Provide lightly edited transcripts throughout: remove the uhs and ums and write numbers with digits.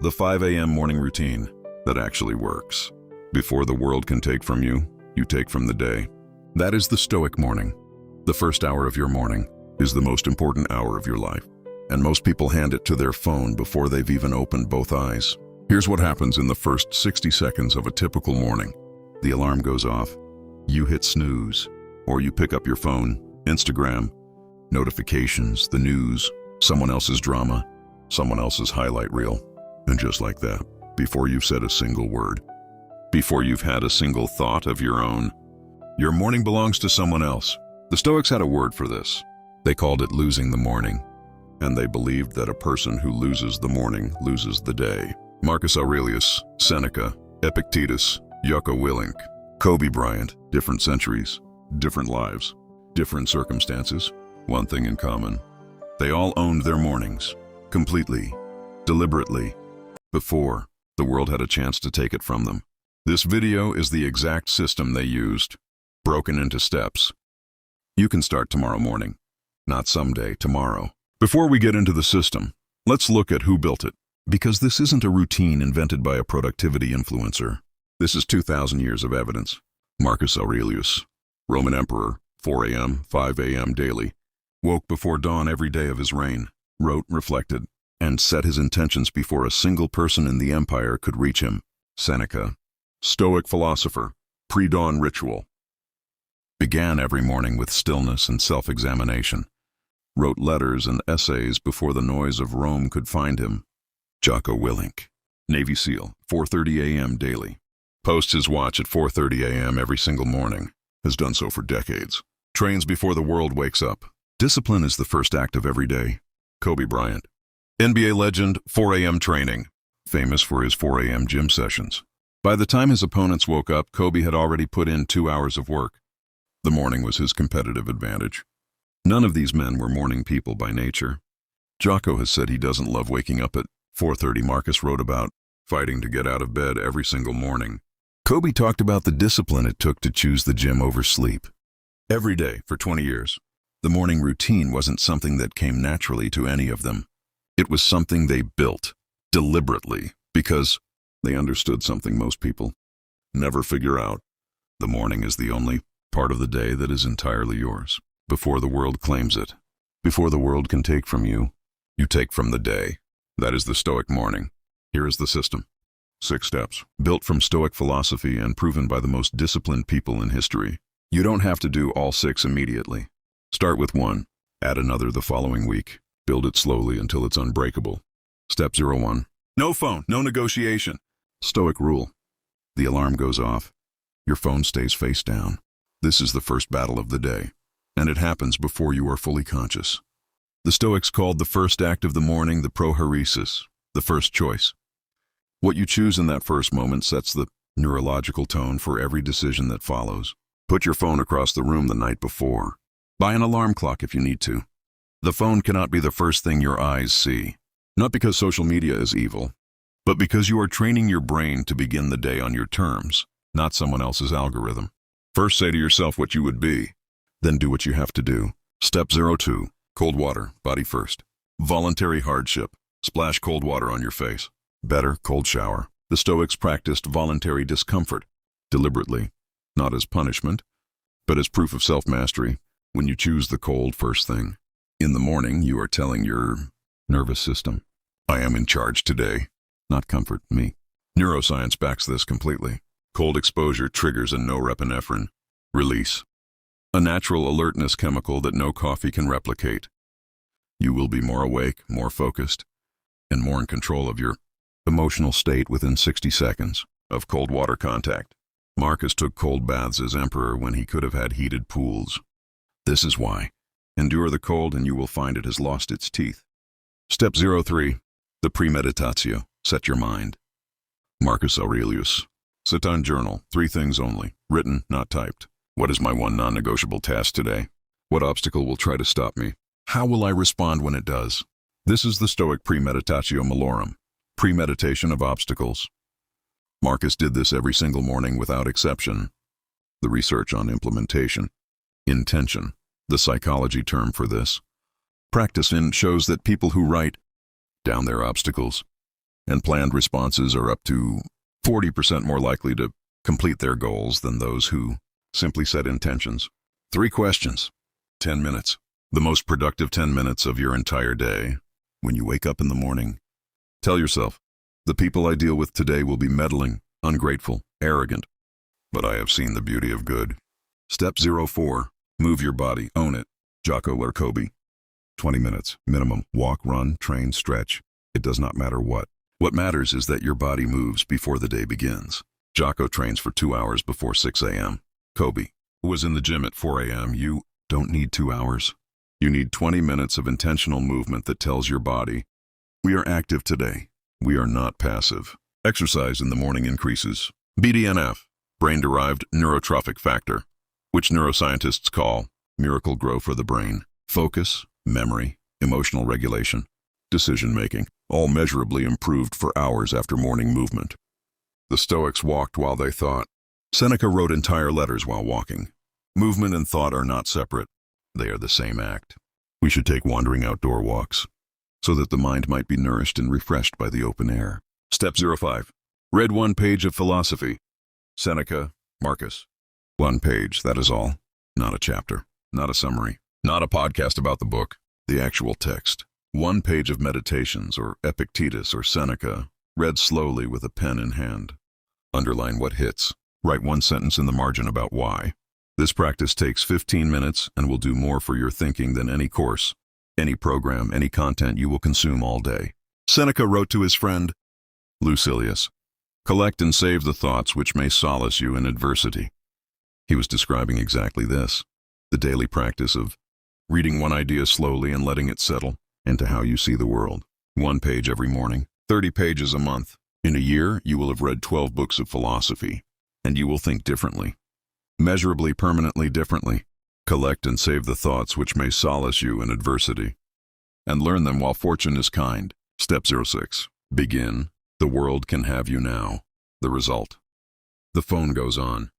The 5 a.m. morning routine that actually works. Before the world can take from you, you take from the day. That is the Stoic morning. The first hour of your morning is the most important hour of your life, and most people hand it to their phone before they've even opened both eyes. Here's what happens in the first 60 seconds of a typical morning. The alarm goes off, you hit snooze, or you pick up your phone, Instagram, notifications, the news, someone else's drama, someone else's highlight reel. And just like that, before you've said a single word, before you've had a single thought of your own, your morning belongs to someone else. The Stoics had a word for this. They called it losing the morning, and they believed that a person who loses the morning loses the day. Marcus Aurelius, Seneca, Epictetus, Jocko Willink, Kobe Bryant, different centuries, different lives, different circumstances, one thing in common. They all owned their mornings, completely, deliberately, before the world had a chance to take it from them. This video is the exact system they used, broken into steps. You can start tomorrow morning, not someday, tomorrow. Before we get into the system, let's look at who built it. Because this isn't a routine invented by a productivity influencer. This is 2,000 years of evidence. Marcus Aurelius, Roman emperor, 4 a.m., 5 a.m. daily, woke before dawn every day of his reign, wrote, reflected, and set his intentions before a single person in the empire could reach him. Seneca, Stoic philosopher, pre-dawn ritual, began every morning with stillness and self-examination, wrote letters and essays before the noise of Rome could find him. Jocko Willink, Navy SEAL, 4:30 a.m. daily, posts his watch at 4:30 a.m. every single morning, has done so for decades, trains before the world wakes up. Discipline is the first act of every day. Kobe Bryant, NBA legend, 4 a.m. training, famous for his 4 a.m. gym sessions. By the time his opponents woke up, Kobe had already put in 2 hours of work. The morning was his competitive advantage. None of these men were morning people by nature. Jocko has said he doesn't love waking up at 4:30. Marcus wrote about fighting to get out of bed every single morning. Kobe talked about the discipline it took to choose the gym over sleep. Every day for 20 years. The morning routine wasn't something that came naturally to any of them. It was something they built, deliberately, because they understood something most people never figure out. The morning is the only part of the day that is entirely yours. Before the world claims it, before the world can take from you, you take from the day. That is the Stoic morning. Here is the system. 6 steps, built from Stoic philosophy and proven by the most disciplined people in history. You don't have to do all 6 immediately. Start with 1, add another the following week. Build it slowly until it's unbreakable. Step 01. No phone, no negotiation. Stoic rule. The alarm goes off. Your phone stays face down. This is the first battle of the day, and it happens before you are fully conscious. The Stoics called the first act of the morning the prohairesis, the first choice. What you choose in that first moment sets the neurological tone for every decision that follows. Put your phone across the room the night before. Buy an alarm clock if you need to. The phone cannot be the first thing your eyes see. Not because social media is evil, but because you are training your brain to begin the day on your terms, not someone else's algorithm. First say to yourself what you would be, then do what you have to do. Step 02. Cold water, body first. Voluntary hardship. Splash cold water on your face. Better, cold shower. The Stoics practiced voluntary discomfort, deliberately, not as punishment, but as proof of self-mastery. When you choose the cold first thing, in the morning you are telling your nervous system, I am in charge today, not comfort me. Neuroscience backs this completely. Cold exposure triggers a norepinephrine release, a natural alertness chemical that no coffee can replicate. You will be more awake, more focused, and more in control of your emotional state within 60 seconds of cold water contact. Marcus took cold baths as emperor when he could have had heated pools. This is why. Endure the cold and you will find it has lost its teeth. Step 03. The Premeditatio. Set your mind. Marcus Aurelius. Sit on journal. 3 things only. Written, not typed. What is my one non-negotiable task today? What obstacle will try to stop me? How will I respond when it does? This is the Stoic Premeditatio Malorum. Premeditation of obstacles. Marcus did this every single morning without exception. The research on implementation. Intention. The psychology term for this. Practice in shows that people who write down their obstacles and planned responses are up to 40% more likely to complete their goals than those who simply set intentions. 3 questions. 10 minutes. The most productive 10 minutes of your entire day. When you wake up in the morning, tell yourself, the people I deal with today will be meddling, ungrateful, arrogant. But I have seen the beauty of good. Step 04. Move your body. Own it. Jocko or Kobe. 20 minutes. Minimum. Walk, run, train, stretch. It does not matter what. What matters is that your body moves before the day begins. Jocko trains for 2 hours before 6 a.m. Kobe was in the gym at 4 a.m. You don't need 2 hours. You need 20 minutes of intentional movement that tells your body, we are active today. We are not passive. Exercise in the morning increases BDNF, brain-derived neurotrophic factor, which neuroscientists call miracle grow for the brain. Focus, memory, emotional regulation, decision-making, all measurably improved for hours after morning movement. The Stoics walked while they thought. Seneca wrote entire letters while walking. Movement and thought are not separate. They are the same act. We should take wandering outdoor walks so that the mind might be nourished and refreshed by the open air. Step 05. Read 1 page of philosophy. Seneca, Marcus. 1 page, that is all. Not a chapter, not a summary, not a podcast about the book. The actual text. 1 page of meditations or Epictetus or Seneca, read slowly with a pen in hand. Underline what hits. Write 1 sentence in the margin about why. This practice takes 15 minutes and will do more for your thinking than any course, any program, any content you will consume all day. Seneca wrote to his friend, Lucilius, collect and save the thoughts which may solace you in adversity. He was describing exactly this, the daily practice of reading 1 idea slowly and letting it settle into how you see the world. 1 page every morning, 30 pages a month. In a year, you will have read 12 books of philosophy, and you will think differently. Measurably, permanently differently. Collect and save the thoughts which may solace you in adversity, and learn them while fortune is kind. Step 06. Begin. The world can have you now. The result. The phone goes on.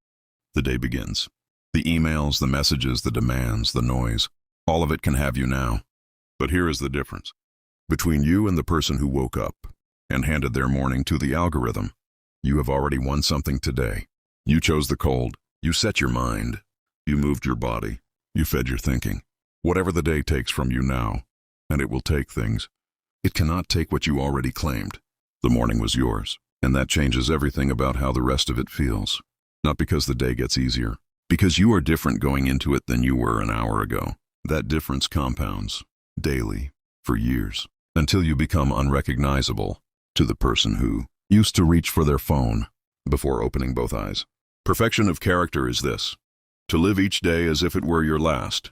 The day begins. The emails, the messages, the demands, the noise, all of it can have you now. But here is the difference between you and the person who woke up and handed their morning to the algorithm. You have already won something today. You chose the cold. You set your mind. You moved your body. You fed your thinking. Whatever the day takes from you now, and it will take things, it cannot take what you already claimed. The morning was yours, and that changes everything about how the rest of it feels. Not because the day gets easier, because you are different going into it than you were an hour ago. That difference compounds, daily, for years, until you become unrecognizable to the person who used to reach for their phone before opening both eyes. Perfection of character is this: to live each day as if it were your last,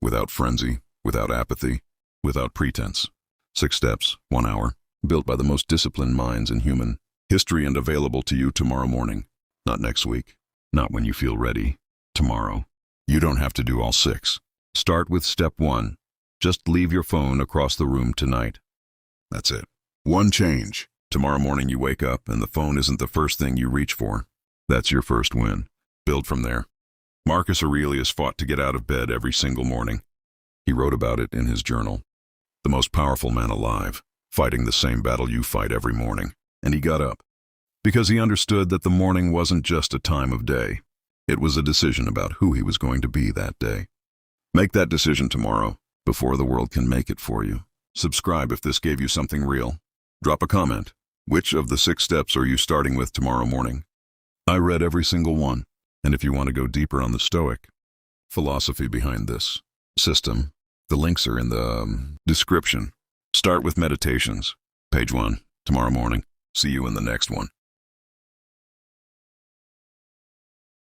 without frenzy, without apathy, without pretense. 6 steps, 1 hour, built by the most disciplined minds in human history and available to you tomorrow morning. Not next week, not when you feel ready. Tomorrow. You don't have to do all 6. Start with step 1. Just leave your phone across the room tonight. That's it. 1 change. Tomorrow morning you wake up and the phone isn't the first thing you reach for. That's your first win. Build from there. Marcus Aurelius fought to get out of bed every single morning. He wrote about it in his journal. The most powerful man alive, fighting the same battle you fight every morning. And he got up, because he understood that the morning wasn't just a time of day. It was a decision about who he was going to be that day. Make that decision tomorrow, before the world can make it for you. Subscribe if this gave you something real. Drop a comment. Which of the 6 steps are you starting with tomorrow morning? I read every single one, and if you want to go deeper on the Stoic philosophy behind this system, the links are in the description. Start with meditations. Page 1, tomorrow morning. See you in the next one.